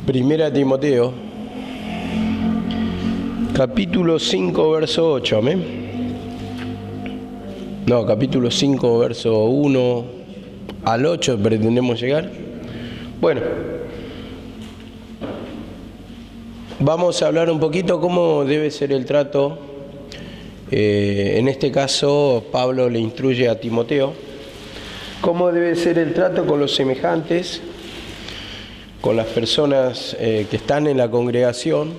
Primera Timoteo, capítulo 5, verso 8, amén. No, capítulo 5, verso 1 al 8 pretendemos llegar. Bueno, vamos a hablar un poquito cómo debe ser el trato. En este caso, Pablo le instruye a Timoteo cómo debe ser el trato con los semejantes, con las personas que están en la congregación,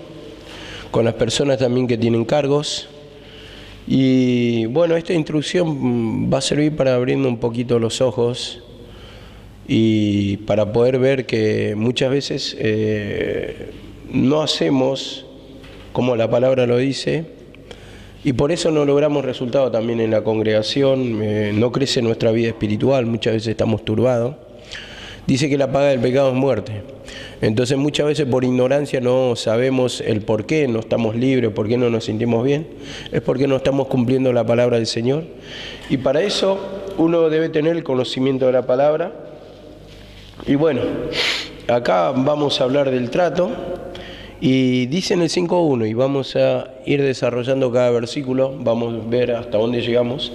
con las personas también que tienen cargos. Y bueno, esta instrucción va a servir para abrirnos un poquito los ojos y para poder ver que muchas veces no hacemos como la palabra lo dice, y por eso no logramos resultados también en la congregación, no crece nuestra vida espiritual, muchas veces estamos turbados. Dice que la paga del pecado es muerte. Entonces muchas veces por ignorancia no sabemos el por qué no estamos libres, por qué no nos sentimos bien. Es porque no estamos cumpliendo la palabra del Señor. Y para eso uno debe tener el conocimiento de la palabra. Y bueno, acá vamos a hablar del trato. Y dice en el 5.1, y vamos a ir desarrollando cada versículo, vamos a ver hasta dónde llegamos.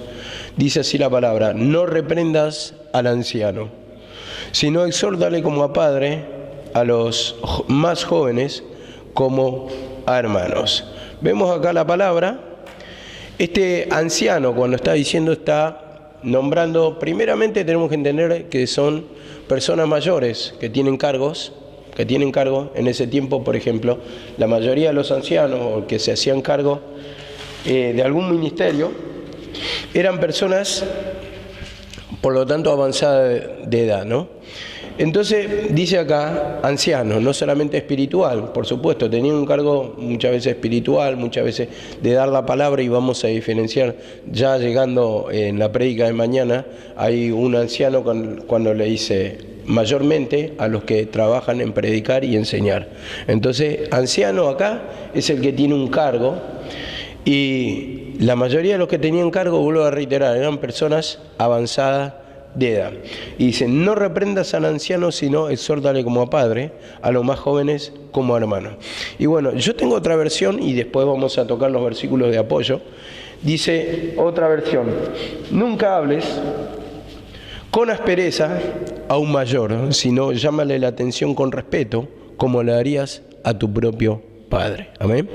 Dice así la palabra: no reprendas al anciano, sino exhórtale como a padre, a los más jóvenes como a hermanos. Vemos acá la palabra. Este anciano, cuando está diciendo, está nombrando, primeramente tenemos que entender que son personas mayores que tienen cargos, en ese tiempo. Por ejemplo, la mayoría de los ancianos o que se hacían cargo de algún ministerio eran personas, por lo tanto, avanzadas de edad, ¿no? Entonces dice acá ancianos, no solamente espiritual, por supuesto, tenían un cargo muchas veces espiritual, muchas veces de dar la palabra, y vamos a diferenciar ya llegando en la prédica de mañana. Hay un anciano cuando le dice mayormente a los que trabajan en predicar y enseñar. Entonces anciano acá es el que tiene un cargo, y la mayoría de los que tenían cargo, vuelvo a reiterar, eran personas avanzadas de edad. Y dice: no reprendas al anciano, sino exhórtale como a padre, a los más jóvenes como a hermanos. Y bueno, yo tengo otra versión y después vamos a tocar los versículos de apoyo. Dice otra versión: nunca hables con aspereza a un mayor, sino llámale la atención con respeto, como le harías a tu propio padre. Amén.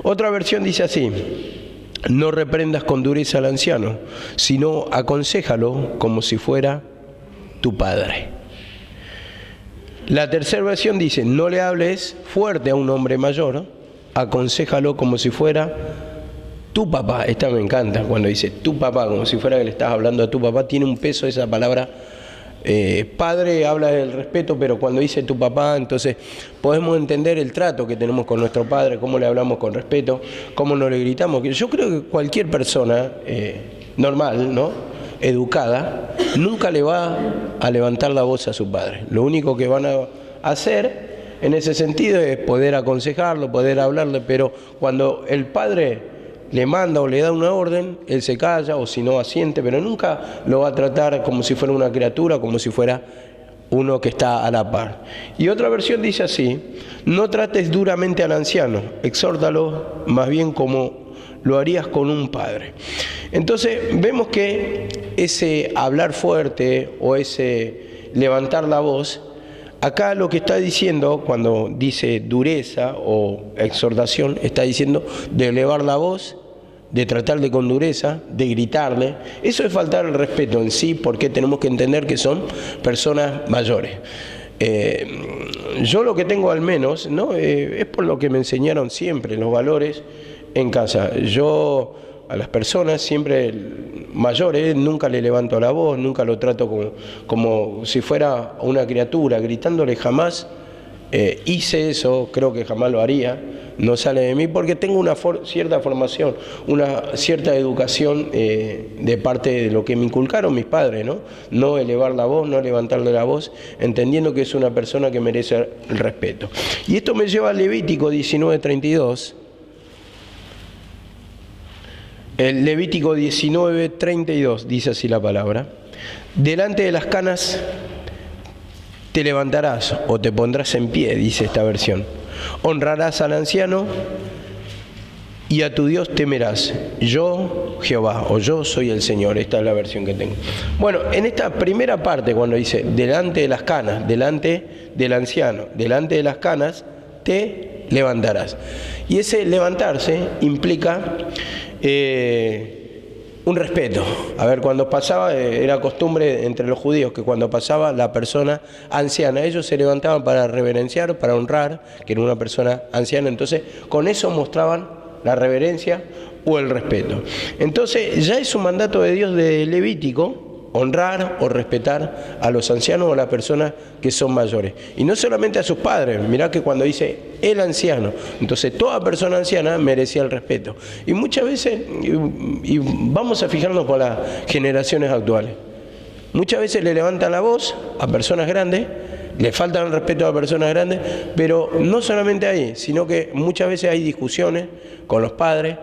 Otra versión dice así: no reprendas con dureza al anciano, sino aconséjalo como si fuera tu padre. La tercera versión dice: no le hables fuerte a un hombre mayor, aconséjalo como si fuera tu papá. Esta me encanta, cuando dice tu papá, como si fuera que le estás hablando a tu papá. Tiene un peso esa palabra. Padre habla del respeto, pero cuando dice tu papá, entonces podemos entender el trato que tenemos con nuestro padre, cómo le hablamos con respeto, cómo no le gritamos. Yo creo que cualquier persona normal, ¿no?, educada, nunca le va a levantar la voz a su padre. Lo único que van a hacer en ese sentido es poder aconsejarlo, poder hablarle, pero cuando el padre le manda o le da una orden, él se calla, o si no asiente, pero nunca lo va a tratar como si fuera una criatura, como si fuera uno que está a la par. Y otra versión dice así: no trates duramente al anciano, exhórtalo más bien como lo harías con un padre. Entonces vemos que ese hablar fuerte o ese levantar la voz, acá lo que está diciendo, cuando dice dureza o exhortación, está diciendo de elevar la voz, de tratarle con dureza, de gritarle. Eso es faltar el respeto en sí, porque tenemos que entender que son personas mayores. Yo lo que tengo al menos, ¿no?, es por lo que me enseñaron siempre, los valores en casa. Yo a las personas siempre mayores nunca le levanto la voz, nunca lo trato como si fuera una criatura, gritándole jamás. Hice eso, creo que jamás lo haría, no sale de mí, porque tengo una cierta formación, una cierta educación de parte de lo que me inculcaron mis padres, ¿no? No elevar la voz, no levantarle la voz, entendiendo que es una persona que merece el respeto. Y esto me lleva al Levítico 19:32. El Levítico 19:32 dice así la palabra: delante de las canas te levantarás o te pondrás en pie, dice esta versión. Honrarás al anciano y a tu Dios temerás. Yo, Jehová, o yo soy el Señor. Esta es la versión que tengo. Bueno, en esta primera parte, cuando dice, delante de las canas, delante del anciano, delante de las canas, te levantarás. Y ese levantarse implica un respeto. A ver, cuando pasaba, era costumbre entre los judíos que cuando pasaba la persona anciana, ellos se levantaban para reverenciar, para honrar, que era una persona anciana. Entonces, con eso mostraban la reverencia o el respeto. Entonces, ya es un mandato de Dios de Levítico, honrar o respetar a los ancianos o a las personas que son mayores. Y no solamente a sus padres, mirá que cuando dice el anciano, entonces toda persona anciana merecía el respeto. Y muchas veces, y vamos a fijarnos por las generaciones actuales, muchas veces le levantan la voz a personas grandes, le faltan el respeto a personas grandes, pero no solamente ahí, sino que muchas veces hay discusiones con los padres,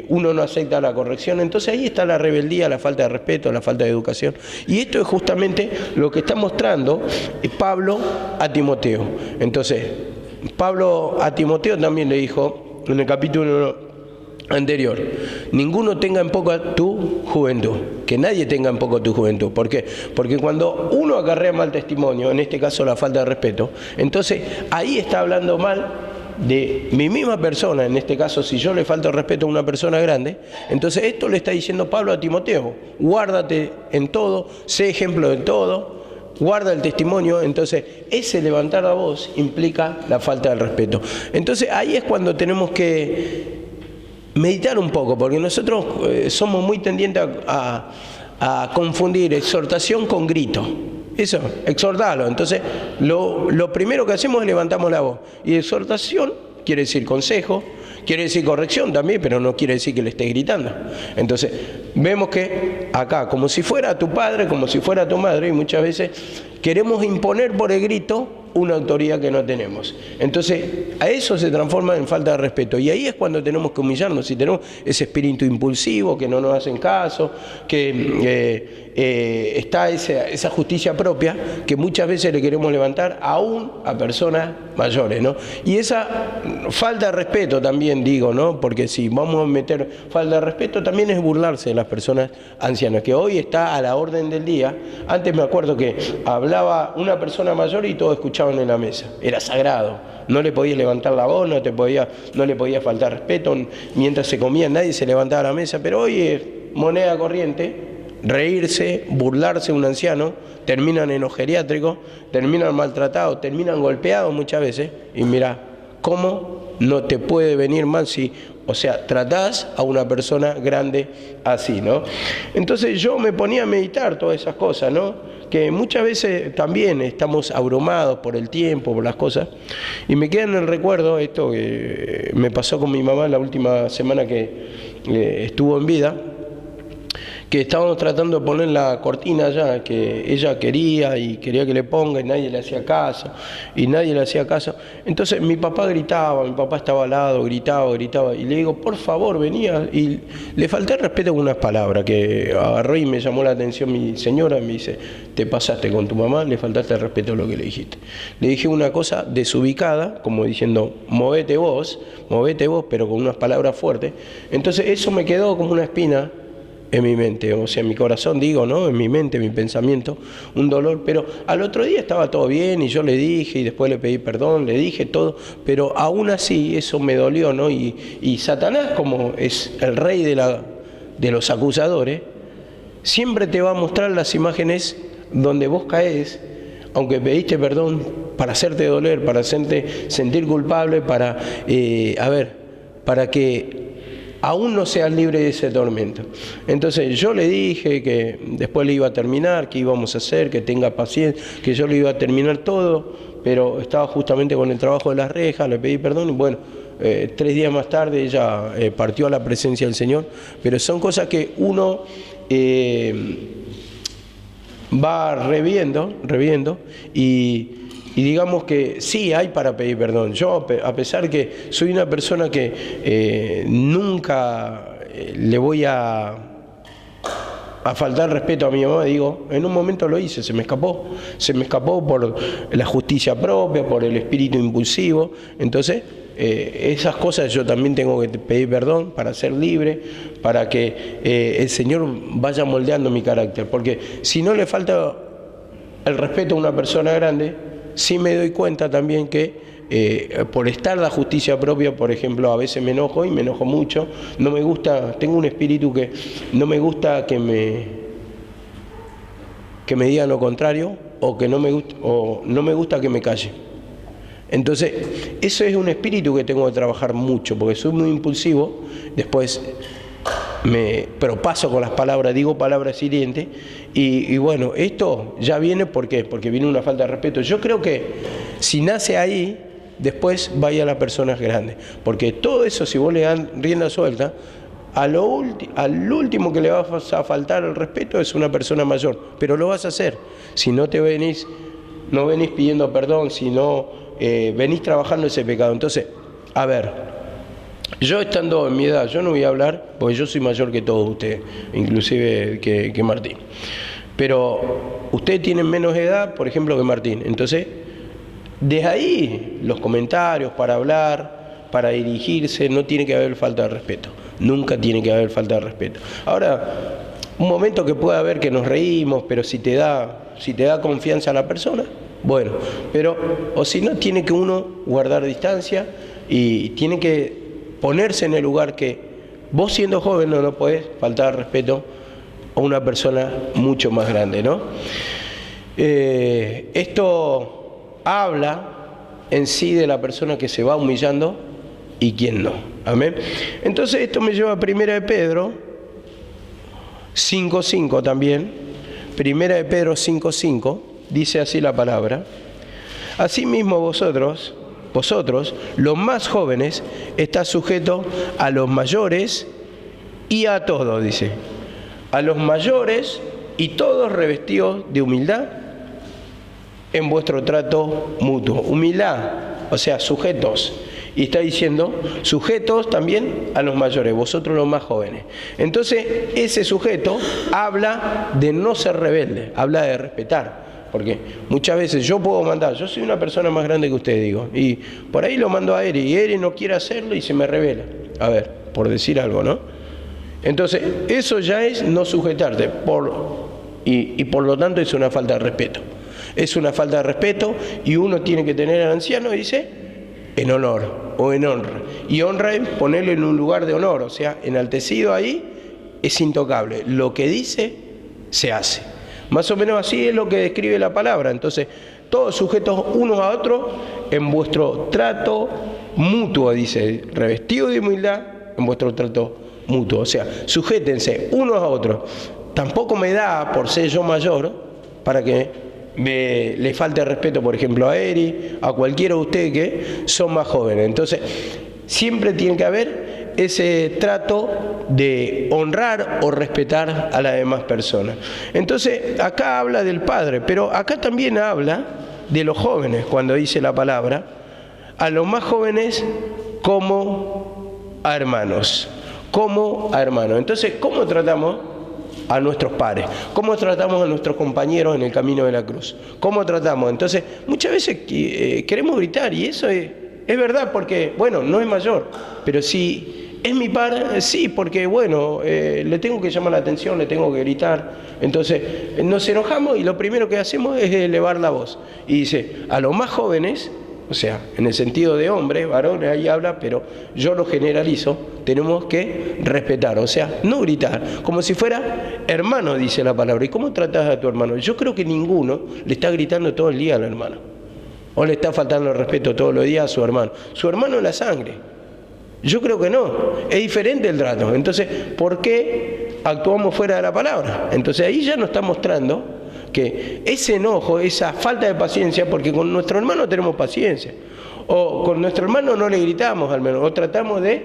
uno no acepta la corrección, entonces ahí está la rebeldía, la falta de respeto, la falta de educación. Y esto es justamente lo que está mostrando Pablo a Timoteo. Entonces, Pablo a Timoteo también le dijo, en el capítulo anterior, ninguno tenga en poco tu juventud, que nadie tenga en poco tu juventud. ¿Por qué? Porque cuando uno acarrea mal testimonio, en este caso la falta de respeto, entonces ahí está hablando mal de mi misma persona. En este caso, si yo le falto el respeto a una persona grande, entonces esto le está diciendo Pablo a Timoteo: guárdate en todo, sé ejemplo en todo, guarda el testimonio. Entonces ese levantar la voz implica la falta de respeto. Entonces ahí es cuando tenemos que meditar un poco, porque nosotros somos muy tendientes a confundir exhortación con grito. Eso, exhortarlo. Entonces, lo primero que hacemos es levantamos la voz. Y exhortación quiere decir consejo, quiere decir corrección también, pero no quiere decir que le estés gritando. Entonces, vemos que acá, como si fuera tu padre, como si fuera tu madre, y muchas veces queremos imponer por el grito una autoridad que no tenemos. Entonces, a eso se transforma en falta de respeto. Y ahí es cuando tenemos que humillarnos. Si tenemos ese espíritu impulsivo, que no nos hacen caso, que está esa justicia propia, que muchas veces le queremos levantar aún a personas mayores, ¿no? Y esa falta de respeto también, digo, ¿no? Porque si vamos a meter falta de respeto, también es burlarse de las personas ancianas, que hoy está a la orden del día. Antes me acuerdo que hablaba una persona mayor y todos escuchaban en la mesa, era sagrado, no le podías levantar la voz, no le podía faltar respeto, mientras se comía nadie se levantaba a la mesa. Pero hoy es moneda corriente reírse, burlarse de un anciano, terminan en los geriátricos, terminan maltratados, terminan golpeados muchas veces. Y mira, ¿cómo no te puede venir mal si, o sea, tratás a una persona grande así, ¿no? Entonces yo me ponía a meditar todas esas cosas, ¿no? Que muchas veces también estamos abrumados por el tiempo, por las cosas, y me queda en el recuerdo esto que me pasó con mi mamá la última semana que estuvo en vida, que estábamos tratando de poner la cortina allá, que ella quería y quería que le ponga, y nadie le hacía caso, Entonces mi papá gritaba, mi papá estaba al lado, gritaba, y le digo, por favor, venía, y le falté el respeto con unas palabras, que agarró y me llamó la atención mi señora, me dice, te pasaste con tu mamá, le faltaste el respeto a lo que le dijiste. Le dije una cosa desubicada, como diciendo, movete vos, pero con unas palabras fuertes. Entonces eso me quedó como una espina en mi mente, o sea, en mi corazón, digo, ¿no? En mi mente, mi pensamiento, un dolor. Pero al otro día estaba todo bien y yo le dije, y después le pedí perdón, le dije todo, pero aún así eso me dolió, ¿no? Y Satanás, como es el rey de los acusadores, siempre te va a mostrar las imágenes donde vos caes, aunque pediste perdón, para hacerte doler, para hacerte sentir culpable, para que aún no seas libre de ese tormento. Entonces yo le dije que después le iba a terminar, que íbamos a hacer, que tenga paciencia, que yo le iba a terminar todo, pero estaba justamente con el trabajo de las rejas, le pedí perdón y bueno, 3 días más tarde ella partió a la presencia del Señor. Pero son cosas que uno va reviendo y digamos que sí hay para pedir perdón. Yo, a pesar que soy una persona que nunca le voy a a faltar respeto a mi mamá, digo, en un momento lo hice, se me escapó por la justicia propia, por el espíritu impulsivo. Entonces, esas cosas yo también tengo que pedir perdón para ser libre, para que el Señor vaya moldeando mi carácter, porque si no le falta el respeto a una persona grande, sí me doy cuenta también que por estar la justicia propia, por ejemplo, a veces me enojo y me enojo mucho, no me gusta, tengo un espíritu que no me gusta que me digan lo contrario, o que no me gusta que me calle. Entonces, eso es un espíritu que tengo que trabajar mucho, porque soy muy impulsivo, después pero paso con las palabras, digo palabras hirientes, y bueno, esto ya viene, ¿por qué? Porque viene una falta de respeto. Yo creo que si nace ahí, después vaya a las personas grandes, porque todo eso, si vos le dan rienda suelta, al último que le vas a faltar el respeto es una persona mayor, pero lo vas a hacer si no no venís pidiendo perdón, si no venís trabajando ese pecado. Entonces, a ver, yo estando en mi edad, yo no voy a hablar, porque yo soy mayor que todos ustedes, inclusive que Martín, pero ustedes tienen menos edad, por ejemplo, que Martín. Entonces, desde ahí, los comentarios para hablar, para dirigirse, no tiene que haber falta de respeto. Nunca tiene que haber falta de respeto. Ahora, un momento que puede haber que nos reímos, pero si te da confianza a la persona, bueno, pero, o si no, tiene que uno guardar distancia y tiene que ponerse en el lugar que vos, siendo joven, no podés faltar respeto a una persona mucho más grande, ¿no? Esto habla en sí de la persona que se va humillando y quién no. Amén. Entonces esto me lleva a 1 de Pedro 5:5 también. 1 de Pedro 5:5 dice así la palabra: asimismo vosotros, los más jóvenes, estáis sujetos a los mayores y a todos, dice, a los mayores y todos revestidos de humildad en vuestro trato mutuo. Humildad, o sea, sujetos. Y está diciendo, sujetos también a los mayores, vosotros los más jóvenes. Entonces, ese sujeto habla de no ser rebelde, habla de respetar. Porque muchas veces yo puedo mandar, yo soy una persona más grande que usted, digo, y por ahí lo mando a Eri, y Eri no quiere hacerlo y se me revela. A ver, por decir algo, ¿no? Entonces, eso ya es no sujetarte, y por lo tanto es una falta de respeto. Es una falta de respeto, y uno tiene que tener al anciano, dice, en honor o en honra. Y honra es ponerlo en un lugar de honor, o sea, enaltecido ahí, es intocable. Lo que dice, se hace. Más o menos así es lo que describe la palabra. Entonces, todos sujetos unos a otros en vuestro trato mutuo, dice, revestido de humildad en vuestro trato mutuo. O sea, sujétense unos a otros. Tampoco me da, por ser yo mayor, para que le falte respeto, por ejemplo, a Eri, a cualquiera de ustedes que son más jóvenes. Entonces, siempre tiene que haber ese trato de honrar o respetar a las demás personas. Entonces, acá habla del padre, pero acá también habla de los jóvenes, cuando dice la palabra, a los más jóvenes como a hermanos. Como a hermanos. Entonces, ¿cómo tratamos a nuestros pares? ¿Cómo tratamos a nuestros compañeros en el camino de la cruz? ¿Cómo tratamos? Entonces, muchas veces queremos gritar, y eso es verdad, porque, bueno, no es mayor, pero si es mi par, sí, porque, bueno, le tengo que llamar la atención, le tengo que gritar. Entonces, nos enojamos y lo primero que hacemos es elevar la voz. Y dice, a los más jóvenes, o sea, en el sentido de hombres, varones, ahí habla, pero yo lo generalizo, tenemos que respetar, o sea, no gritar, como si fuera hermano, dice la palabra. ¿Y cómo tratas a tu hermano? Yo creo que ninguno le está gritando todo el día al hermano, o le está faltando el respeto todos los días a su hermano. Su hermano es la sangre. Yo creo que no, es diferente el trato. Entonces, ¿por qué actuamos fuera de la palabra? Entonces ahí ya nos está mostrando que ese enojo, esa falta de paciencia, porque con nuestro hermano tenemos paciencia, o con nuestro hermano no le gritamos al menos, o tratamos de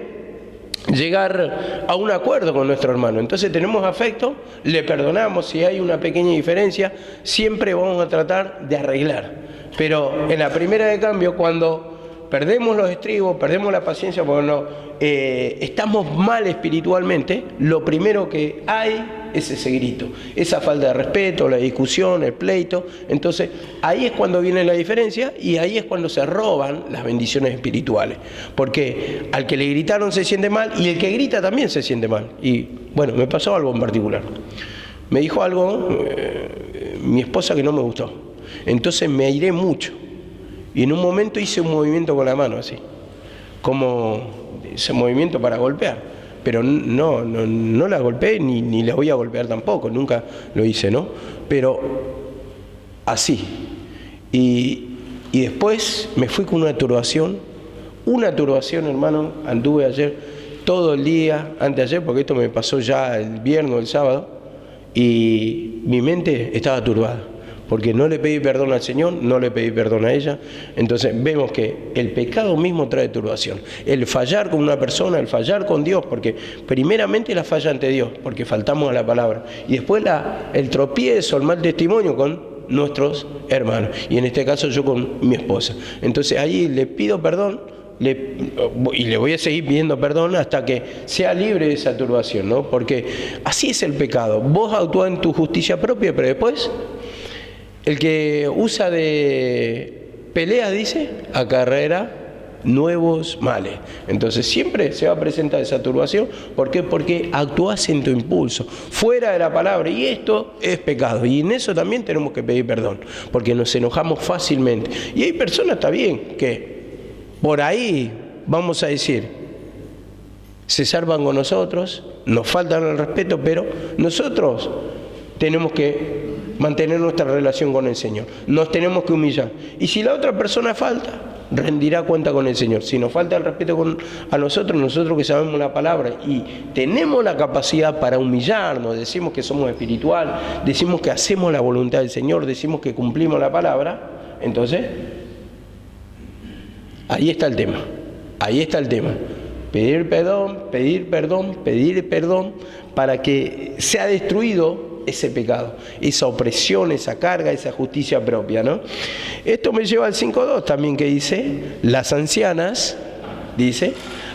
llegar a un acuerdo con nuestro hermano. Entonces tenemos afecto, le perdonamos, si hay una pequeña diferencia, siempre vamos a tratar de arreglar. Pero en la primera de cambio, cuando perdemos los estribos, perdemos la paciencia, porque estamos mal espiritualmente, lo primero que hay es ese grito, esa falta de respeto, la discusión, el pleito. Entonces ahí es cuando viene la diferencia y ahí es cuando se roban las bendiciones espirituales, porque al que le gritaron se siente mal y el que grita también se siente mal. Y bueno, me pasó algo en particular, me dijo algo mi esposa que no me gustó, entonces me airé mucho y en un momento hice un movimiento con la mano así, como ese movimiento para golpear, pero no la golpeé ni la voy a golpear tampoco, nunca lo hice, ¿no? Pero así. Y después me fui con una turbación, hermano. Anduve ayer todo el día, anteayer, porque esto me pasó ya el viernes o el sábado, y mi mente estaba turbada, porque no le pedí perdón al Señor, no le pedí perdón a ella. Entonces vemos que el pecado mismo trae turbación. El fallar con una persona, el fallar con Dios, porque primeramente la falla ante Dios, porque faltamos a la palabra. Y después el tropiezo, el mal testimonio con nuestros hermanos. Y en este caso yo con mi esposa. Entonces ahí le pido perdón, y le voy a seguir pidiendo perdón hasta que sea libre de esa turbación, ¿no? Porque así es el pecado. Vos actúas en tu justicia propia, pero después el que usa de pelea, dice, acarrea nuevos males. Entonces siempre se va a presentar esa turbación. ¿Por qué? Porque actúas en tu impulso, fuera de la palabra, y esto es pecado. Y en eso también tenemos que pedir perdón, porque nos enojamos fácilmente. Y hay personas, está bien, que por ahí, vamos a decir, se salvan con nosotros, nos faltan el respeto, pero nosotros tenemos que mantener nuestra relación con el Señor, nos tenemos que humillar. Y si la otra persona falta, rendirá cuenta con el Señor. Si nos falta el respeto a nosotros que sabemos la palabra y tenemos la capacidad para humillarnos, decimos que somos espiritual, decimos que hacemos la voluntad del Señor, decimos que cumplimos la palabra, entonces ahí está el tema, pedir perdón para que sea destruido ese pecado, esa opresión, esa carga, esa justicia propia, ¿no? Esto me lleva al 5.2 también, que dice,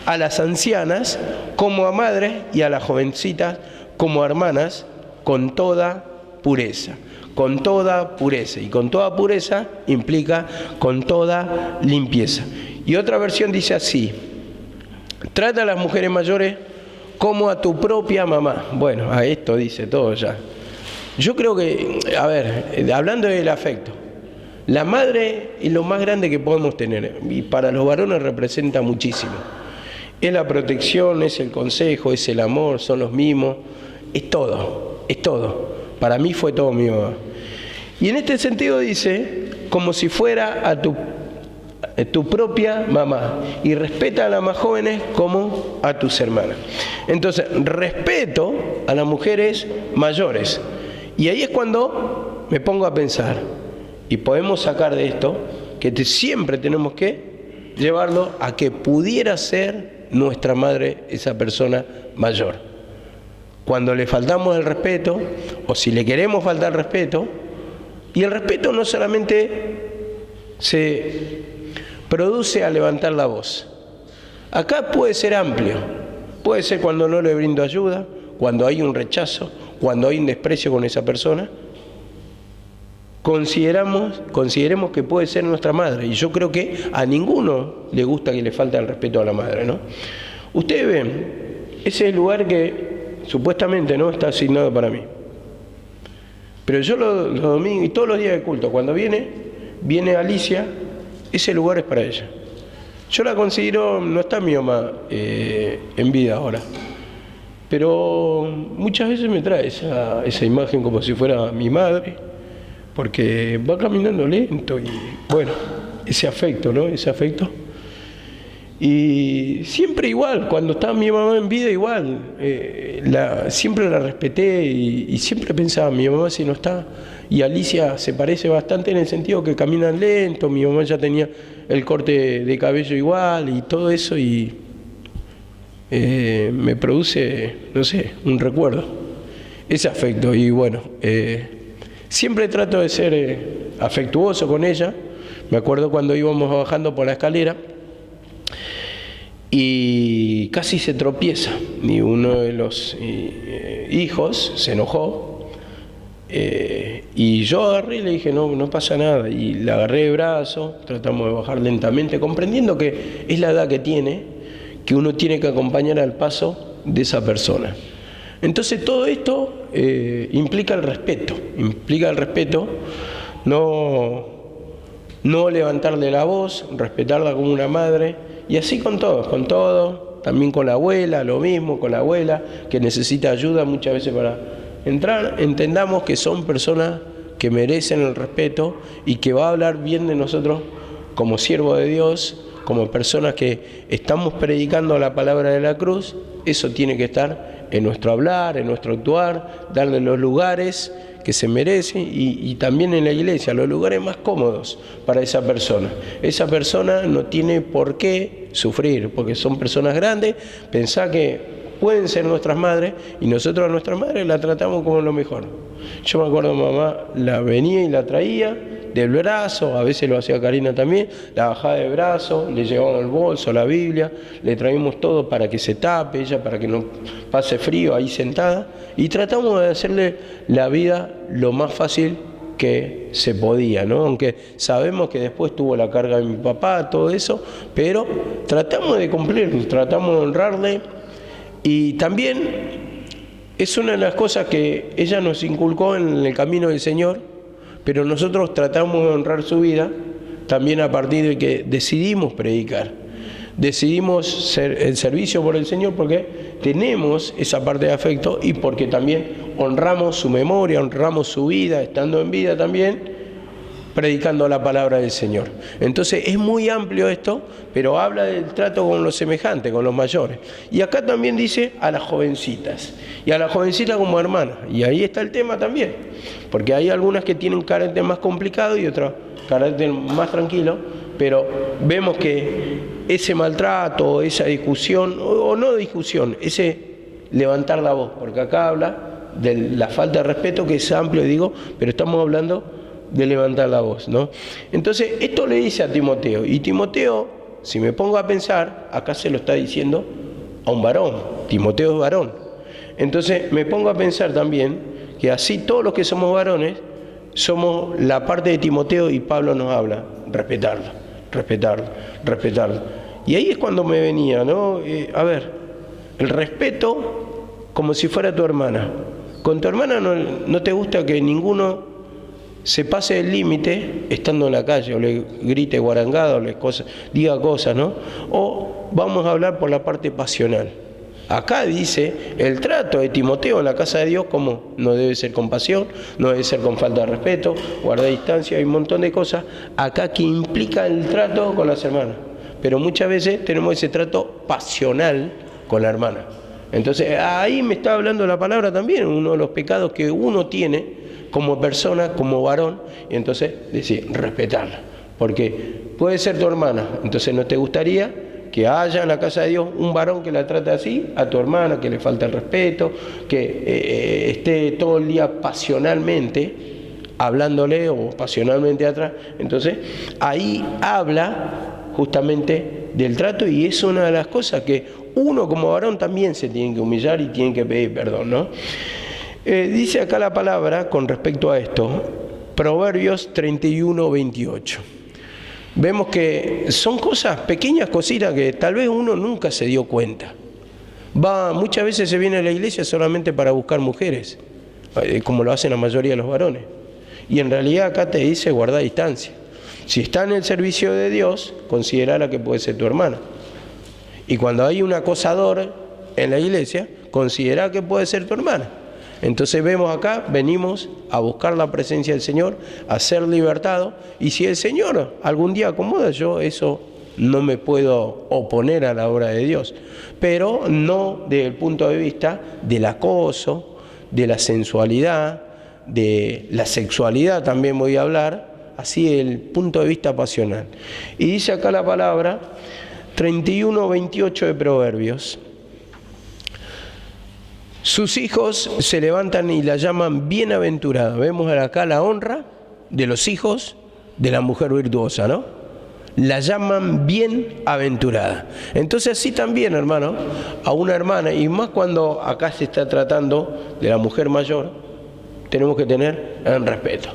a las ancianas como a madres y a las jovencitas como a hermanas con toda pureza. Con toda pureza. Y con toda pureza implica con toda limpieza. Y otra versión dice así: trata a las mujeres mayores como a tu propia mamá. Bueno, a esto dice todo ya. Yo creo que, a ver, hablando del afecto, la madre es lo más grande que podemos tener, y para los varones representa muchísimo. Es la protección, es el consejo, es el amor, son los mimos, es todo. Para mí fue todo mi mamá. Y en este sentido dice, como si fuera a tu propia mamá, y respeta a las más jóvenes como a tus hermanas. Entonces, respeto a las mujeres mayores. Y ahí es cuando me pongo a pensar, y podemos sacar de esto, que siempre tenemos que llevarlo a que pudiera ser nuestra madre esa persona mayor. Cuando le faltamos el respeto, o si le queremos faltar el respeto, y el respeto no solamente se produce al levantar la voz. Acá puede ser amplio, puede ser cuando no le brindo ayuda, cuando hay un rechazo, cuando hay un desprecio con esa persona. Consideremos que puede ser nuestra madre, y yo creo que a ninguno le gusta que le falte el respeto a la madre, ¿no? Ustedes ven, ese es el lugar que supuestamente no está asignado para mí, pero yo los domingos y todos los días de culto, cuando viene Alicia, ese lugar es para ella. Yo la considero, no está mi mamá en vida ahora, pero muchas veces me trae esa imagen como si fuera mi madre, porque va caminando lento y bueno, ese afecto, ¿no? Ese afecto. Y siempre igual, cuando estaba mi mamá en vida igual, siempre la respeté y siempre pensaba, mi mamá si no está, y Alicia se parece bastante en el sentido que caminan lento, mi mamá ya tenía el corte de cabello igual y todo eso, y me produce, no sé, un recuerdo, ese afecto. Y bueno, siempre trato de ser afectuoso con ella. Me acuerdo cuando íbamos bajando por la escalera y casi se tropieza. Y uno de los hijos se enojó, y yo agarré y le dije, no pasa nada, y le agarré el brazo, tratamos de bajar lentamente, comprendiendo que es la edad que tiene, que uno tiene que acompañar al paso de esa persona. Entonces todo esto implica el respeto, no levantarle la voz, respetarla como una madre, y así con todos, también con la abuela, lo mismo, con la abuela, que necesita ayuda muchas veces para entrar. Entendamos que son personas que merecen el respeto y que va a hablar bien de nosotros como siervos de Dios, como personas que estamos predicando la palabra de la cruz. Eso tiene que estar en nuestro hablar, en nuestro actuar, darle los lugares que se merece y también en la iglesia, los lugares más cómodos para esa persona. Esa persona no tiene por qué sufrir, porque son personas grandes. Pensá que pueden ser nuestras madres y nosotros a nuestras madres la tratamos como lo mejor. Yo me acuerdo, mamá la venía y la traía del brazo, a veces lo hacía Karina también, la bajaba del brazo, le llevábamos el bolso, la Biblia, le traímos todo para que se tape, ella para que no pase frío ahí sentada, y tratamos de hacerle la vida lo más fácil que se podía, ¿no? Aunque sabemos que después tuvo la carga de mi papá, todo eso, pero tratamos de cumplir, tratamos de honrarle. Y también es una de las cosas que ella nos inculcó en el camino del Señor, pero nosotros tratamos de honrar su vida también a partir de que decidimos predicar, decidimos ser el servicio por el Señor, porque tenemos esa parte de afecto y porque también honramos su memoria, honramos su vida, estando en vida también, predicando la palabra del Señor. Entonces es muy amplio esto, pero habla del trato con los semejantes, con los mayores. Y acá también dice a las jovencitas, y a las jovencitas como hermanas. Y ahí está el tema también, porque hay algunas que tienen carácter más complicado y otras carácter más tranquilo, pero vemos que ese maltrato, esa discusión, o no discusión, ese levantar la voz, porque acá habla de la falta de respeto, que es amplio, digo, pero estamos hablando de levantar la voz, ¿no? Entonces, esto le dice a Timoteo, y Timoteo, si me pongo a pensar, acá se lo está diciendo a un varón, Timoteo es varón. Entonces, me pongo a pensar también que así todos los que somos varones, somos la parte de Timoteo, y Pablo nos habla, respetarlo. Y ahí es cuando me venía, ¿no? A ver, el respeto como si fuera tu hermana. Con tu hermana no te gusta que ninguno se pase el límite estando en la calle, o le grite guarangada, o le diga cosas, ¿no? O vamos a hablar por la parte pasional. Acá dice el trato de Timoteo en la casa de Dios, como no debe ser con pasión, no debe ser con falta de respeto, guardar distancia, hay un montón de cosas acá que implica el trato con las hermanas. Pero muchas veces tenemos ese trato pasional con la hermana. Entonces ahí me está hablando la palabra también, uno de los pecados que uno tiene como persona, como varón, y entonces decir, respetarla, porque puede ser tu hermana, entonces no te gustaría que haya en la casa de Dios un varón que la trate así, a tu hermana, que le falta el respeto, que esté todo el día pasionalmente hablándole o pasionalmente atrás. Entonces ahí habla justamente del trato, y es una de las cosas que uno como varón también se tiene que humillar y tiene que pedir perdón, ¿no? Dice acá la palabra con respecto a esto, Proverbios 31:28. Vemos que son cosas, pequeñas cositas que tal vez uno nunca se dio cuenta. Muchas veces se viene a la iglesia solamente para buscar mujeres, como lo hacen la mayoría de los varones. Y en realidad acá te dice guardar distancia. Si está en el servicio de Dios, considerala que puede ser tu hermana. Y cuando hay un acosador en la iglesia, considera que puede ser tu hermana. Entonces vemos acá, venimos a buscar la presencia del Señor, a ser libertados, y si el Señor algún día acomoda, yo eso no me puedo oponer a la obra de Dios, pero no desde el punto de vista del acoso, de la sensualidad, de la sexualidad también voy a hablar, así el punto de vista pasional. Y dice acá la palabra 31:28 de Proverbios: sus hijos se levantan y la llaman bienaventurada. Vemos acá la honra de los hijos de la mujer virtuosa, ¿no? la llaman bienaventurada. Entonces así también, hermano, a una hermana, y más cuando acá se está tratando de la mujer mayor, tenemos que tener en respeto.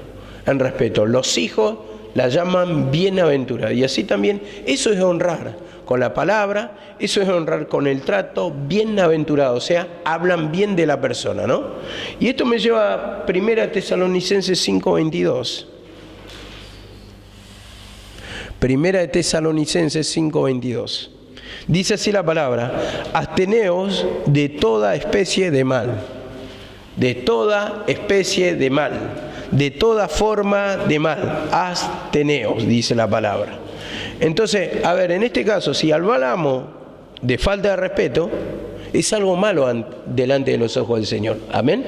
En respeto. Los hijos la llaman bienaventurada. Y así también, eso es honrar con la palabra, eso es honrar con el trato, bienaventurado. O sea, hablan bien de la persona, ¿no? Y esto me lleva a 1 Tesalonicenses 5:22. 1 Tesalonicenses 5:22. Dice así la palabra: absteneos de toda especie de mal. De toda especie de mal. De toda forma de mal. Absteneos, dice la palabra. Entonces, a ver, en este caso, si hablamos de falta de respeto, es algo malo delante de los ojos del Señor. Amén.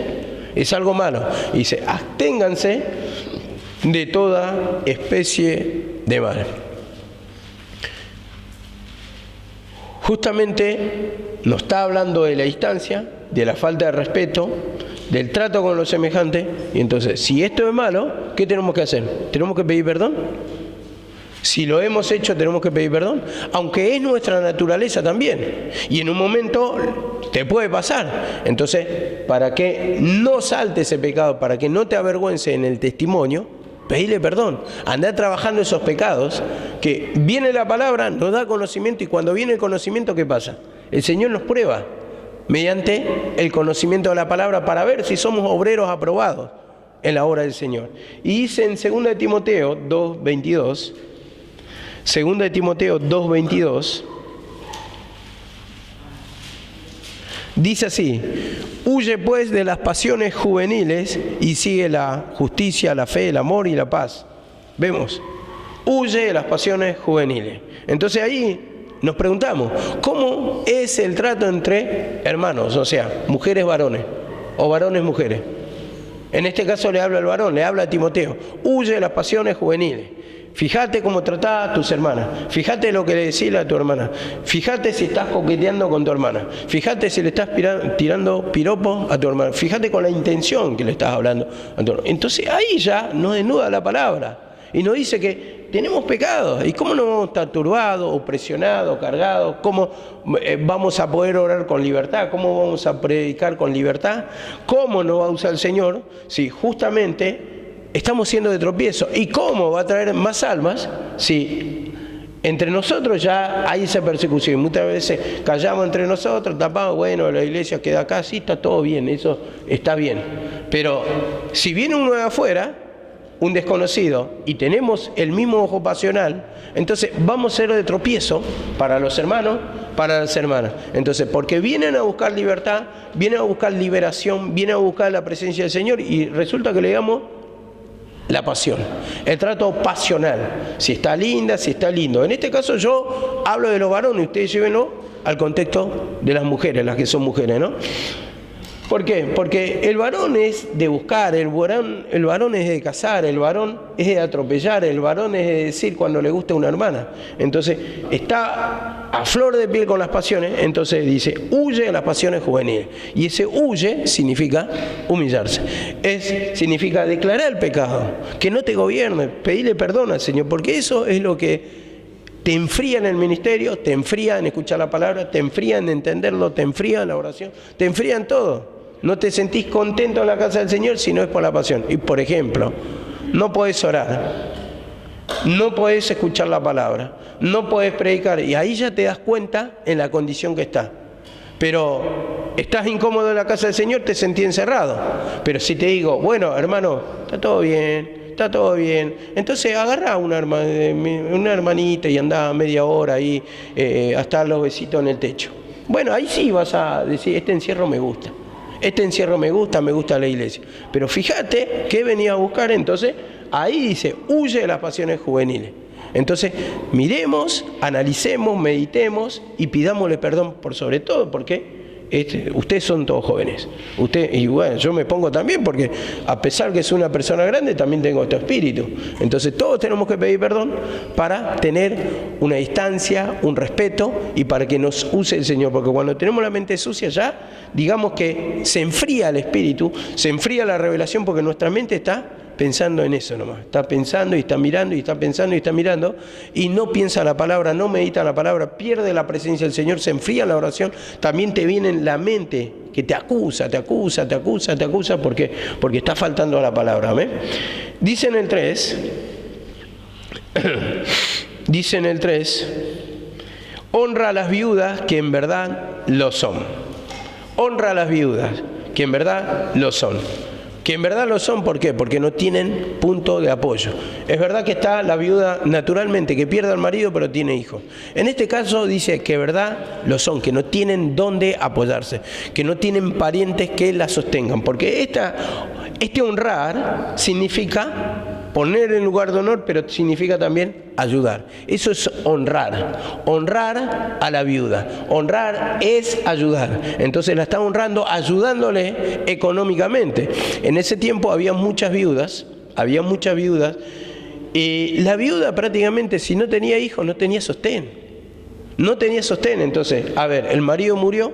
Es algo malo. Dice, absténganse de toda especie de mal. Justamente nos está hablando de la distancia, de la falta de respeto, del trato con los semejantes. Y entonces, si esto es malo, ¿qué tenemos que hacer? ¿Tenemos que pedir perdón? Si lo hemos hecho, tenemos que pedir perdón, aunque es nuestra naturaleza también. Y en un momento te puede pasar. Entonces, para que no salte ese pecado, para que no te avergüences en el testimonio, pedirle perdón. Andá trabajando esos pecados, que viene la palabra, nos da conocimiento, y cuando viene el conocimiento, ¿qué pasa? El Señor nos prueba mediante el conocimiento de la palabra para ver si somos obreros aprobados en la obra del Señor. Y dice en 2 Timoteo 2:22, 2 Timoteo 2:22, dice así: huye pues de las pasiones juveniles y sigue la justicia, la fe, el amor y la paz. Vemos, huye de las pasiones juveniles. Entonces ahí nos preguntamos, ¿cómo es el trato entre hermanos? O sea, mujeres varones o varones mujeres. En este caso le habla al varón, le habla a Timoteo: huye de las pasiones juveniles. Fíjate cómo tratás a tus hermanas. Fíjate lo que le decís a tu hermana. Fíjate si estás coqueteando con tu hermana. Fíjate si le estás tirando piropos a tu hermana. Fíjate con la intención que le estás hablando a tu hermana. Entonces ahí ya nos desnuda la palabra y nos dice que tenemos pecados. ¿Y cómo no vamos a estar turbados o presionados, cargados? ¿Cómo vamos a poder orar con libertad? ¿Cómo vamos a predicar con libertad? ¿Cómo nos va a usar el Señor si justamente estamos siendo de tropiezo? ¿Y cómo va a traer más almas si entre nosotros ya hay esa persecución? Muchas veces callamos entre nosotros, tapamos, bueno, la iglesia queda acá, sí, está todo bien, eso está bien. Pero si viene uno de afuera, un desconocido, y tenemos el mismo ojo pasional, entonces vamos a ser de tropiezo para los hermanos, para las hermanas. Entonces, porque vienen a buscar libertad, vienen a buscar liberación, vienen a buscar la presencia del Señor, y resulta que le damos la pasión, el trato pasional, si está linda, si está lindo. En este caso yo hablo de los varones, ustedes llévenlo al contexto de las mujeres, las que son mujeres, ¿no? ¿Por qué? Porque el varón es de buscar, el varón es de cazar, el varón es de atropellar, el varón es de decir cuando le gusta una hermana. Entonces está a flor de piel con las pasiones, entonces dice, huye de las pasiones juveniles. Y ese huye significa humillarse, significa declarar el pecado, que no te gobierne, pedirle perdón al Señor, porque eso es lo que te enfría en el ministerio, te enfría en escuchar la palabra, te enfría en entenderlo, te enfría en la oración, te enfría en todo. No te sentís contento en la casa del Señor si no es por la pasión. Y por ejemplo, no podés orar, no podés escuchar la palabra, no podés predicar, y ahí ya te das cuenta en la condición que estás. Pero estás incómodo en la casa del Señor, te sentís encerrado. Pero si te digo, bueno, hermano, está todo bien, está todo bien, entonces agarrá una hermanita y andá media hora ahí hasta los besitos en el techo. Bueno, ahí sí vas a decir, este encierro me gusta. Este encierro me gusta la iglesia. Pero fíjate qué venía a buscar. Entonces, ahí dice, huye de las pasiones juveniles. Entonces, miremos, analicemos, meditemos y pidámosle perdón por sobre todo, porque ustedes son todos jóvenes. Y bueno, yo me pongo también, porque a pesar que soy una persona grande, también tengo este espíritu. Entonces, todos tenemos que pedir perdón para tener una distancia, un respeto, y para que nos use el Señor. Porque cuando tenemos la mente sucia ya, digamos que se enfría el espíritu, se enfría la revelación, porque nuestra mente está pensando en eso nomás. Está pensando y está mirando y está pensando y está mirando y no piensa la palabra, no medita la palabra, pierde la presencia del Señor, se enfría la oración. También te viene en la mente que te acusa porque está faltando a la palabra. ¿Amén? Dice en el 3, honra a las viudas que en verdad lo son. Honra a las viudas que en verdad lo son. Que en verdad lo son, ¿por qué? Porque no tienen punto de apoyo. Es verdad que está la viuda naturalmente, que pierde al marido pero tiene hijos. En este caso dice que en verdad lo son, que no tienen dónde apoyarse, que no tienen parientes que la sostengan. Porque este honrar significa poner en lugar de honor, pero significa también ayudar. Eso es honrar. Honrar a la viuda. Honrar es ayudar. Entonces la está honrando, ayudándole económicamente. En ese tiempo había muchas viudas. Y la viuda prácticamente, si no tenía hijos, no tenía sostén. No tenía sostén. Entonces, a ver, el marido murió,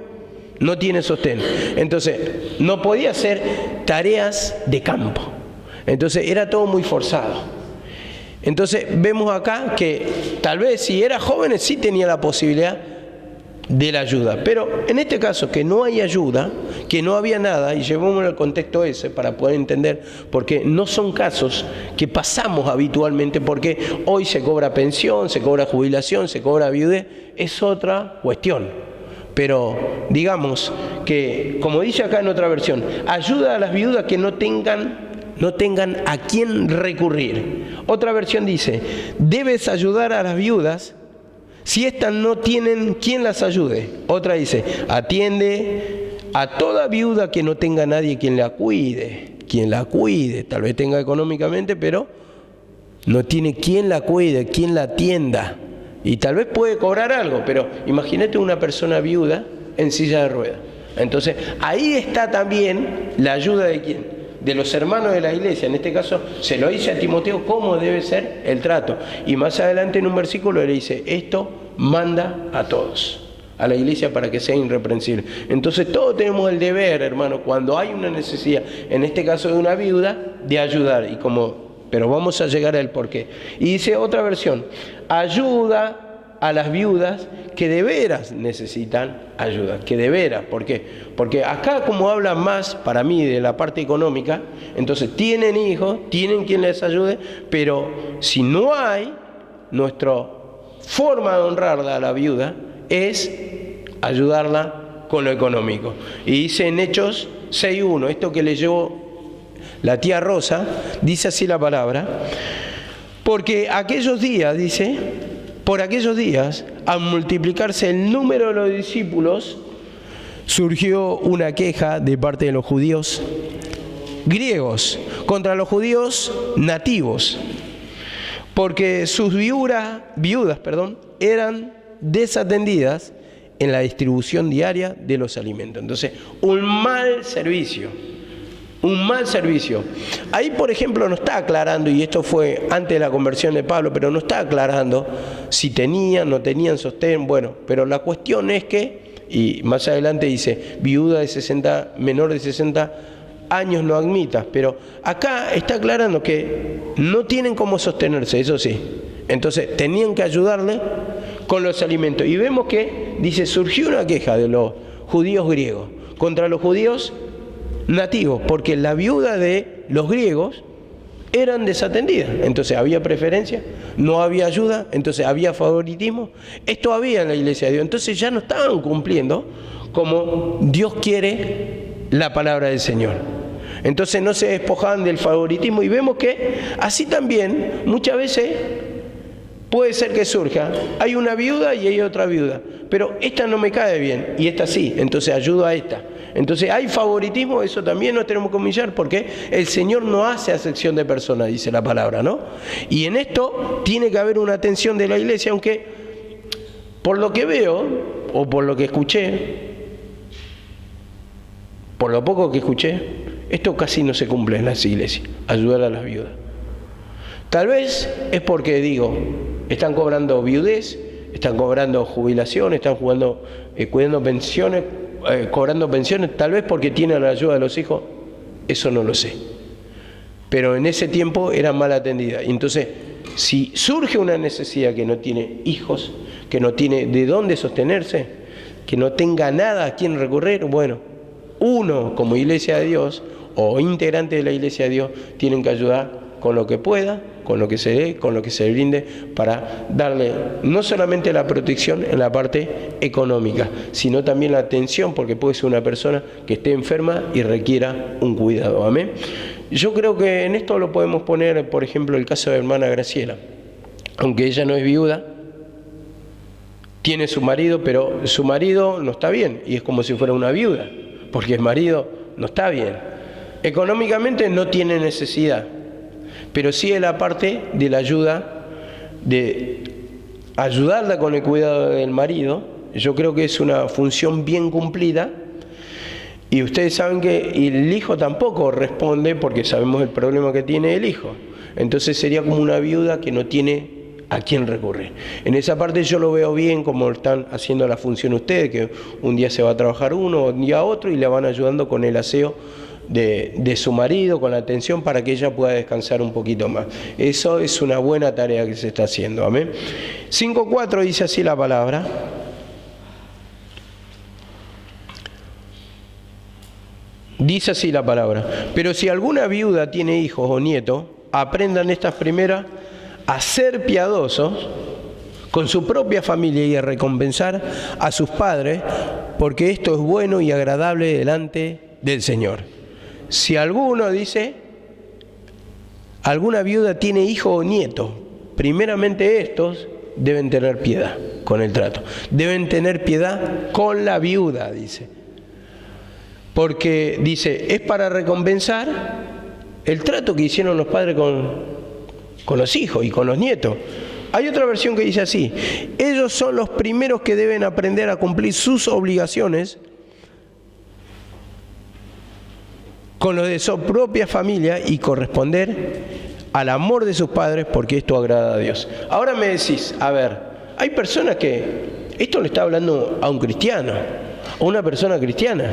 no tiene sostén. Entonces, no podía hacer tareas de campo. Entonces era todo muy forzado. Entonces vemos acá que tal vez si era joven sí tenía la posibilidad de la ayuda. Pero en este caso que no hay ayuda, que no había nada, y llevémoslo al contexto ese para poder entender, porque no son casos que pasamos habitualmente, porque hoy se cobra pensión, se cobra jubilación, se cobra viudez, es otra cuestión. Pero digamos que, como dice acá en otra versión, ayuda a las viudas que no tengan a quién recurrir. Otra versión dice, debes ayudar a las viudas si éstas no tienen quien las ayude. Otra dice, atiende a toda viuda que no tenga nadie quien la cuide. Quien la cuide, tal vez tenga económicamente, pero no tiene quien la cuide, quien la atienda. Y tal vez puede cobrar algo, pero imagínate una persona viuda en silla de ruedas. Entonces, ahí está también la ayuda de quién. De los hermanos de la iglesia. En este caso se lo dice a Timoteo cómo debe ser el trato, y más adelante en un versículo le dice, esto manda a todos, a la iglesia, para que sea irreprensible. Entonces todos tenemos el deber, hermano, cuando hay una necesidad, en este caso de una viuda, de ayudar. Pero vamos a llegar al porqué. Y dice otra versión, ayuda a las viudas que de veras necesitan ayuda, que de veras. ¿Por qué? Porque acá, como habla más para mí de la parte económica, entonces tienen hijos, tienen quien les ayude, pero si no hay, nuestra forma de honrarla a la viuda es ayudarla con lo económico. Y dice en Hechos 6:1, esto que leyó la tía Rosa, dice así la palabra, porque aquellos días, dice, por aquellos días, al multiplicarse el número de los discípulos, surgió una queja de parte de los judíos griegos contra los judíos nativos, porque sus viudas, eran desatendidas en la distribución diaria de los alimentos. Entonces, un mal servicio. Ahí, por ejemplo, no está aclarando, y esto fue antes de la conversión de Pablo, pero no está aclarando si tenían, no tenían sostén. Bueno, pero la cuestión es que, y más adelante dice, viuda menor de 60 años no admitas, pero acá está aclarando que no tienen cómo sostenerse, eso sí. Entonces, tenían que ayudarle con los alimentos. Y vemos que, dice, surgió una queja de los judíos griegos contra los judíos nativos, porque la viuda de los griegos eran desatendidas. Entonces había preferencia, no había ayuda, entonces había favoritismo. Esto había en la iglesia de Dios. Entonces ya no estaban cumpliendo como Dios quiere la palabra del Señor. Entonces no se despojaban del favoritismo, y vemos que así también muchas veces puede ser que surja, hay una viuda y hay otra viuda, pero esta no me cae bien y esta sí, entonces ayudo a esta. Entonces hay favoritismo, eso también nos tenemos que humillar, porque el Señor no hace acepción de personas, dice la palabra, ¿no? Y en esto tiene que haber una atención de la iglesia, aunque por lo que veo, o por lo que escuché, por lo poco que escuché, esto casi no se cumple en las iglesias, ayudar a las viudas. Tal vez es porque, están cobrando viudez, están cobrando jubilación, están cuidando pensiones, cobrando pensiones, tal vez porque tienen la ayuda de los hijos, eso no lo sé. pero en ese tiempo eran mal atendidas. Y entonces, si surge una necesidad que no tiene hijos, que no tiene de dónde sostenerse, que no tenga nada a quien recurrir, bueno, uno como Iglesia de Dios o integrante de la Iglesia de Dios tienen que ayudar con lo que pueda, con lo que se dé, con lo que se brinde, para darle no solamente la protección en la parte económica, sino también la atención, porque puede ser una persona que esté enferma y requiera un cuidado. Amén. Yo creo que en esto lo podemos poner, por ejemplo, el caso de la hermana Graciela. Aunque ella no es viuda, tiene su marido, pero su marido no está bien, y es como si fuera una viuda, porque el marido no está bien. Económicamente no tiene necesidad, pero sí es la parte de la ayuda, de ayudarla con el cuidado del marido. Yo creo que es una función bien cumplida, y ustedes saben que el hijo tampoco responde, porque sabemos el problema que tiene el hijo. Entonces sería como una viuda que no tiene a quién recurrir. En esa parte yo lo veo bien, como están haciendo la función ustedes, que un día se va a trabajar uno, un día otro, y le van ayudando con el aseo de su marido, con la atención, para que ella pueda descansar un poquito más. Eso es una buena tarea que se está haciendo. Amén. 5.4 dice así la palabra. Dice así la palabra: pero si alguna viuda tiene hijos o nietos, aprendan estas primeras a ser piadosos con su propia familia y a recompensar a sus padres, porque esto es bueno y agradable delante del Señor. Si alguno, dice, alguna viuda tiene hijo o nieto, primeramente estos deben tener piedad con el trato. Deben tener piedad con la viuda, dice. Porque, dice, es para recompensar el trato que hicieron los padres con los hijos y con los nietos. Hay otra versión que dice así: ellos son los primeros que deben aprender a cumplir sus obligaciones con lo de su propia familia y corresponder al amor de sus padres, porque esto agrada a Dios. Ahora me decís, a ver, hay personas que, esto le está hablando a un cristiano, a una persona cristiana,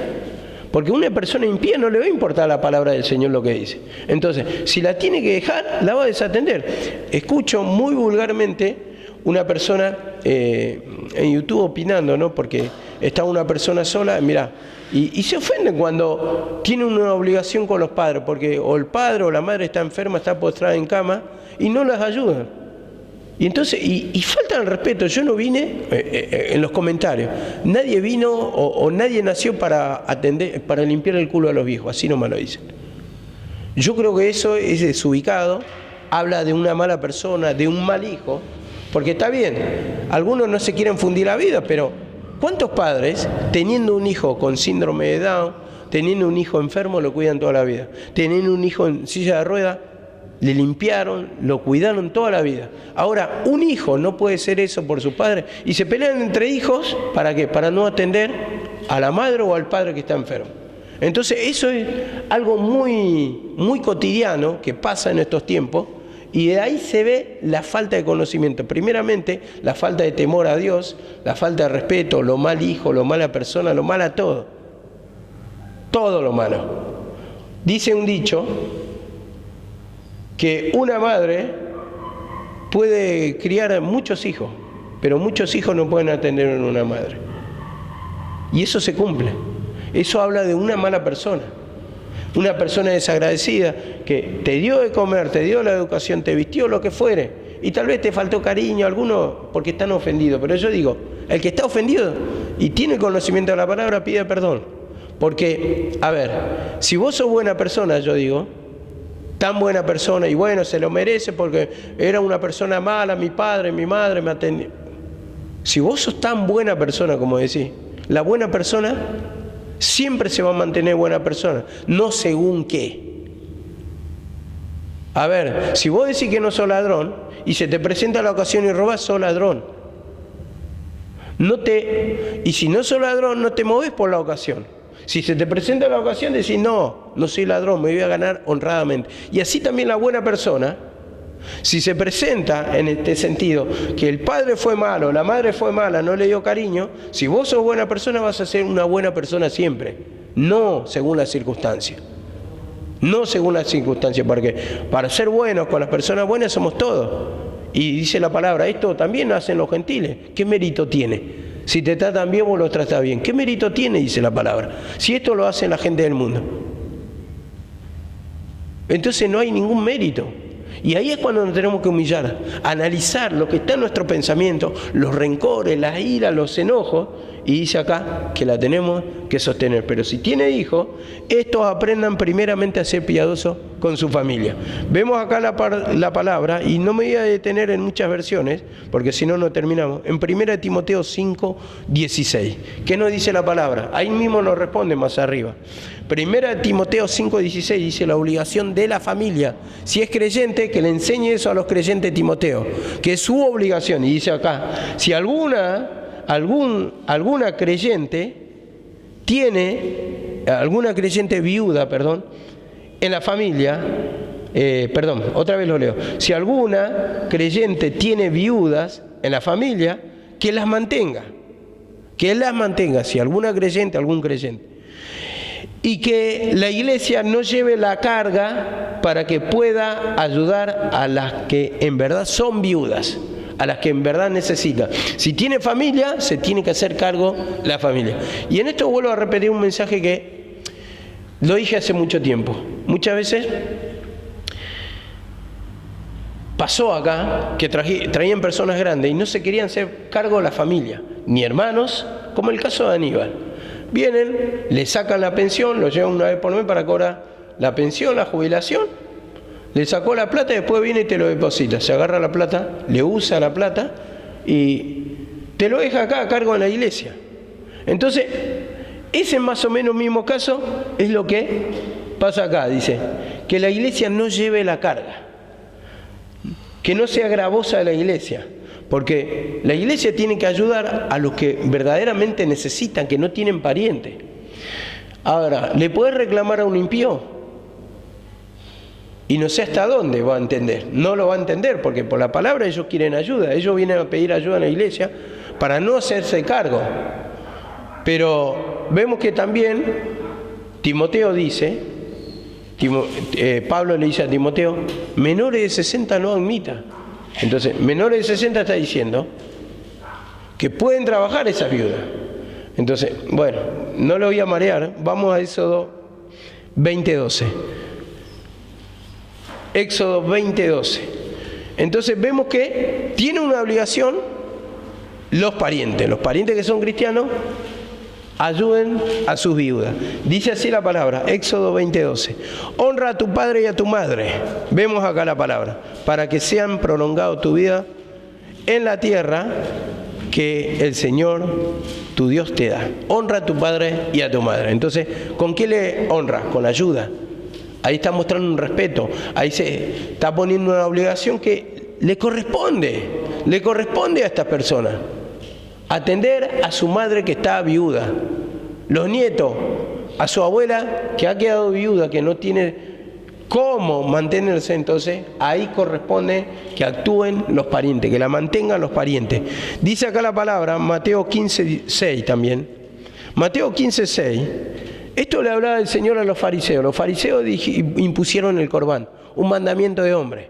porque a una persona impía no le va a importar la palabra del Señor lo que dice. Entonces, si la tiene que dejar, la va a desatender. Escucho muy vulgarmente una persona en YouTube opinando, ¿no? Porque está una persona sola, mirá, y se ofenden cuando tiene una obligación con los padres, porque o el padre o la madre está enferma, está postrada en cama, y no las ayudan. Y entonces, y falta el respeto. Yo no vine, en los comentarios, nadie vino o nadie nació para atender, para limpiar el culo a los viejos, así nomás lo dicen. Yo creo que eso es desubicado, habla de una mala persona, de un mal hijo, porque está bien, algunos no se quieren fundir la vida, pero ¿cuántos padres, teniendo un hijo con síndrome de Down, teniendo un hijo enfermo, lo cuidan toda la vida? Teniendo un hijo en silla de ruedas, le limpiaron, lo cuidaron toda la vida. Ahora, un hijo no puede ser eso por su padre, y se pelean entre hijos, ¿para qué? Para no atender a la madre o al padre que está enfermo. Entonces, eso es algo muy, muy cotidiano que pasa en estos tiempos, y de ahí se ve la falta de conocimiento. Primeramente, la falta de temor a Dios, la falta de respeto, lo mal hijo, lo mala persona, lo mala todo. Todo lo malo. Dice un dicho que una madre puede criar muchos hijos, pero muchos hijos no pueden atender a una madre. Y eso se cumple. Eso habla de una mala persona. Una persona desagradecida que te dio de comer, te dio la educación, te vistió, lo que fuere, y tal vez te faltó cariño, algunos porque están ofendidos. Pero yo digo, el que está ofendido y tiene conocimiento de la palabra, pide perdón. Porque, a ver, si vos sos buena persona, yo digo, tan buena persona, y bueno, se lo merece porque era una persona mala, mi padre, mi madre me atendió. Si vos sos tan buena persona como decís, la buena persona siempre se va a mantener buena persona, no según qué. A ver, si vos decís que no sos ladrón y se te presenta la ocasión y robás, sos ladrón. Y si no sos ladrón, no te movés por la ocasión. Si se te presenta la ocasión, decís, no soy ladrón, me voy a ganar honradamente. Y así también la buena persona, si se presenta en este sentido, que el padre fue malo, la madre fue mala, no le dio cariño, si vos sos buena persona, vas a ser una buena persona siempre, no según las circunstancias. no según las circunstancias, porque para ser buenos con las personas buenas somos todos. Y dice la palabra, esto también hacen los gentiles. ¿Qué mérito tiene? Si te tratan bien, vos los tratás bien. ¿Qué mérito tiene? Dice la palabra. Si esto lo hace la gente del mundo. Entonces no hay ningún mérito. Y ahí es cuando nos tenemos que humillar, analizar lo que está en nuestro pensamiento, los rencores, las iras, los enojos, y dice acá que la tenemos que sostener. Pero si tiene hijos, estos aprendan primeramente a ser piadosos con su familia. Vemos acá la palabra, y no me voy a detener en muchas versiones, porque si no, no terminamos. En 1 Timoteo 5, 16. ¿Qué nos dice la palabra? Ahí mismo nos responde más arriba. 1 Timoteo 5, 16 dice la obligación de la familia. Si es creyente, que le enseñe eso a los creyentes Timoteo, que es su obligación. Y dice acá, si alguna creyente viuda, en la familia, otra vez lo leo. Si alguna creyente tiene viudas en la familia, que las mantenga. Si alguna creyente, algún creyente. Y que la iglesia no lleve la carga para que pueda ayudar a las que en verdad son viudas, a las que en verdad necesitan. Si tiene familia, se tiene que hacer cargo la familia. Y en esto vuelvo a repetir un mensaje que lo dije hace mucho tiempo. Muchas veces pasó acá que traían personas grandes y no se querían hacer cargo de la familia, ni hermanos, como el caso de Aníbal. Vienen, le sacan la pensión, lo llevan una vez por mes para cobrar la pensión, la jubilación, le sacó la plata y después viene y te lo deposita. Se agarra la plata, le usa la plata y te lo deja acá a cargo de la iglesia. Entonces, ese más o menos mismo caso es lo que pasa acá. Dice, que la iglesia no lleve la carga, que no sea gravosa de la iglesia. Porque la iglesia tiene que ayudar a los que verdaderamente necesitan, que no tienen pariente. Ahora, ¿le puedes reclamar a un impío? Y no sé hasta dónde va a entender. No lo va a entender porque por la palabra ellos quieren ayuda. Ellos vienen a pedir ayuda en la iglesia para no hacerse cargo. Pero vemos que también Timoteo dice, Pablo le dice a Timoteo, menores de 60 no admita. Entonces, menores de 60 está diciendo que pueden trabajar esas viudas. Entonces, bueno, no lo voy a marear. Vamos a Éxodo 20:12. Éxodo 20:12. Entonces vemos que tiene una obligación los parientes que son cristianos, ayuden a sus viudas. Dice así la palabra, Éxodo 20:12. Honra a tu padre y a tu madre. Vemos acá la palabra. Para que sean prolongado tu vida en la tierra que el Señor, tu Dios, te da. Honra a tu padre y a tu madre. Entonces, ¿con qué le honra? Con ayuda. Ahí está mostrando un respeto. Ahí se está poniendo una obligación que le corresponde a estas personas. Atender a su madre que está viuda, los nietos, a su abuela que ha quedado viuda, que no tiene cómo mantenerse. Entonces ahí corresponde que actúen los parientes, que la mantengan los parientes. Dice acá la palabra, Mateo 15:6 también. Mateo 15:6. Esto le hablaba el Señor a los fariseos. Los fariseos impusieron el corbán, un mandamiento de hombre.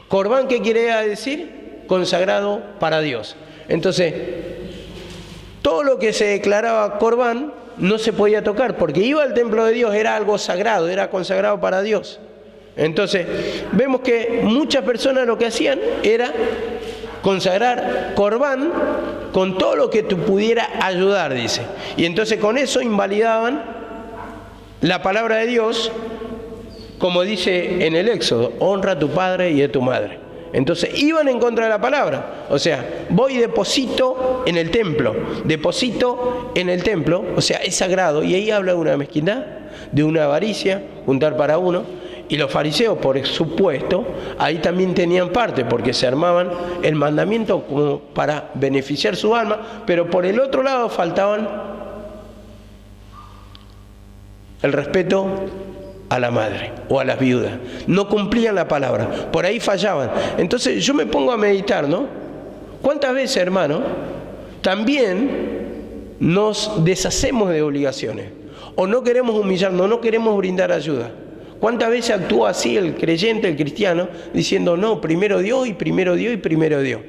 ¿Corbán qué quiere decir? Consagrado para Dios. Entonces, todo lo que se declaraba corbán no se podía tocar, porque iba al templo de Dios, era algo sagrado, era consagrado para Dios. Entonces, vemos que muchas personas lo que hacían era consagrar corbán con todo lo que te pudiera ayudar, dice. Y entonces con eso invalidaban la palabra de Dios, como dice en el Éxodo, honra a tu padre y a tu madre. Entonces iban en contra de la palabra. O sea, voy y deposito en el templo, o sea, es sagrado. Y ahí habla de una mezquindad, de una avaricia, juntar para uno. Y los fariseos, por supuesto, ahí también tenían parte, porque se armaban el mandamiento como para beneficiar su alma, pero por el otro lado faltaban el respeto a la madre o a las viudas. No cumplían la palabra, por ahí fallaban. Entonces yo me pongo a meditar, ¿no? ¿Cuántas veces, hermano, también nos deshacemos de obligaciones? O no queremos humillarnos, no queremos brindar ayuda. ¿Cuántas veces actúa así el creyente, el cristiano, diciendo, no, primero Dios y primero Dios y primero Dios?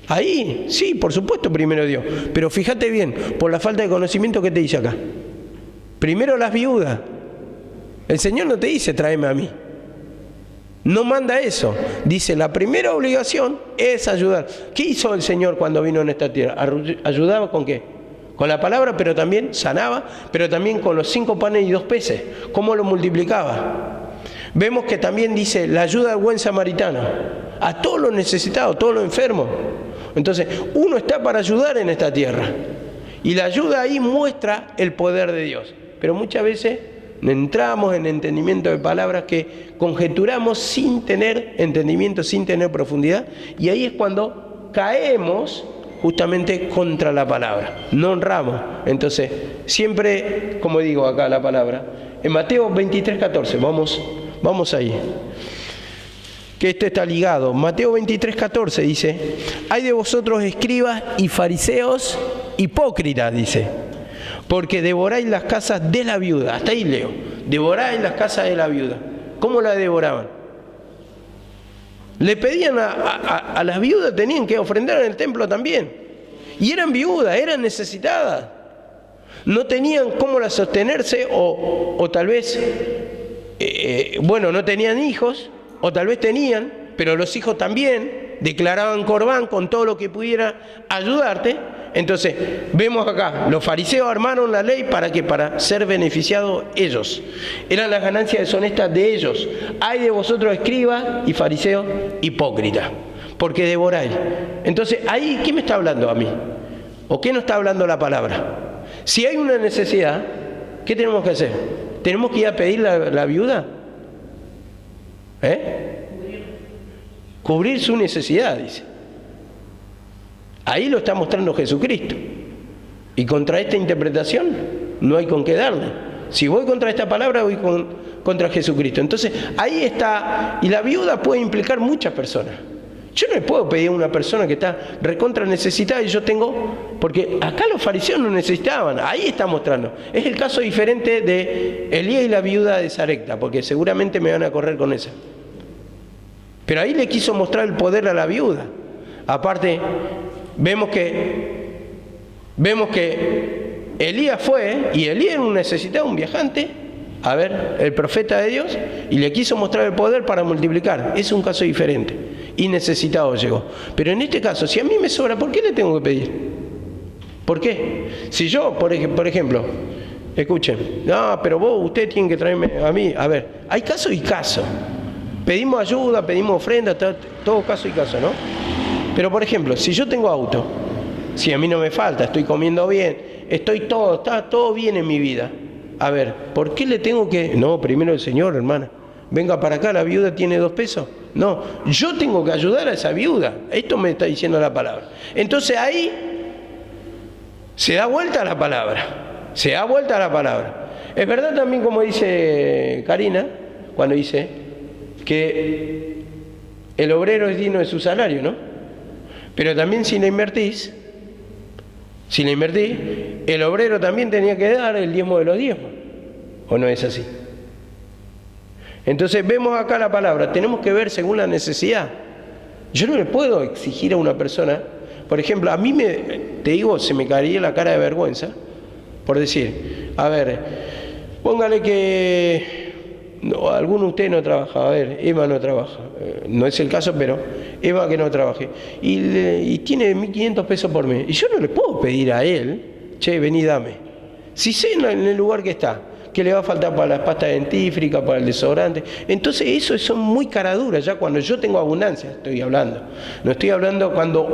Ahí, sí, por supuesto, primero Dios. Pero fíjate bien, por la falta de conocimiento, ¿qué te dice acá? Primero las viudas. El Señor no te dice, tráeme a mí. No manda eso. Dice, la primera obligación es ayudar. ¿Qué hizo el Señor cuando vino en esta tierra? ¿Ayudaba con qué? Con la palabra, pero también sanaba, pero también con los 5 panes y 2 peces. ¿Cómo lo multiplicaba? Vemos que también dice, la ayuda del buen samaritano. A todos los necesitados, todos los enfermos. Entonces, uno está para ayudar en esta tierra. Y la ayuda ahí muestra el poder de Dios. Pero muchas veces entramos en entendimiento de palabras que conjeturamos sin tener entendimiento, sin tener profundidad, y ahí es cuando caemos justamente contra la palabra, no honramos. Entonces, siempre, como digo acá la palabra, en Mateo 23:14, vamos ahí, que esto está ligado. Mateo 23:14 dice, hay de vosotros escribas y fariseos hipócritas, dice, porque devoráis las casas de la viuda. Hasta ahí leo. Devoráis las casas de la viuda. ¿Cómo la devoraban? Le pedían a las viudas, tenían que ofrendar en el templo también. Y eran viudas, eran necesitadas. No tenían cómo sostenerse o tal vez, no tenían hijos, o tal vez tenían, pero los hijos también declaraban corbán con todo lo que pudiera ayudarte. Entonces, vemos acá, los fariseos armaron la ley para que para ser beneficiados ellos. Eran las ganancias deshonestas de ellos. Hay de vosotros escribas y fariseos hipócritas, porque devoráis. Entonces, ahí, ¿qué me está hablando a mí? ¿O qué nos está hablando la palabra? Si hay una necesidad, ¿qué tenemos que hacer? ¿Tenemos que ir a pedir la viuda? Cubrir su necesidad, dice. Ahí lo está mostrando Jesucristo. Y contra esta interpretación no hay con qué darle. Si voy contra esta palabra, voy contra Jesucristo. Entonces, ahí está. Y la viuda puede implicar muchas personas. Yo no le puedo pedir a una persona que está recontra necesitada y yo tengo... Porque acá los fariseos no necesitaban. Ahí está mostrando. Es el caso diferente de Elías y la viuda de Sarepta, porque seguramente me van a correr con esa. Pero ahí le quiso mostrar el poder a la viuda. Aparte... Vemos que Elías fue, y Elías era un necesitado, un viajante, a ver, el profeta de Dios, y le quiso mostrar el poder para multiplicar. Es un caso diferente, y necesitado llegó. Pero en este caso, si a mí me sobra, ¿por qué le tengo que pedir? ¿Por qué? Si yo, por ejemplo, escuchen, no, pero usted tiene que traerme a mí. A ver, hay caso y caso. Pedimos ayuda, pedimos ofrenda, todo caso y caso, ¿no? Pero, por ejemplo, si yo tengo auto, si a mí no me falta, estoy comiendo bien, está todo bien en mi vida. A ver, ¿por qué le tengo que...? No, primero el Señor, hermana. Venga para acá, la viuda tiene 2 pesos. No, yo tengo que ayudar a esa viuda. Esto me está diciendo la palabra. Entonces ahí se da vuelta a la palabra. Se da vuelta a la palabra. Es verdad también, como dice Karina, cuando dice que el obrero es digno de su salario, ¿no? Pero también si la invertís, el obrero también tenía que dar el diezmo de los diezmos. ¿O no es así? Entonces vemos acá la palabra, tenemos que ver según la necesidad. Yo no le puedo exigir a una persona, por ejemplo, a mí te digo, se me caería la cara de vergüenza, por decir, a ver, póngale que... No, alguno de ustedes no trabaja, a ver, Eva no trabaja, no es el caso, pero Eva que no trabaje, y tiene 1.500 pesos por mes, y yo no le puedo pedir a él, che, vení, dame, si sé en el lugar que está, que le va a faltar para las pastas dentífricas, para el desodorante, entonces eso son muy caraduras, ya cuando yo tengo abundancia, estoy hablando, no estoy hablando cuando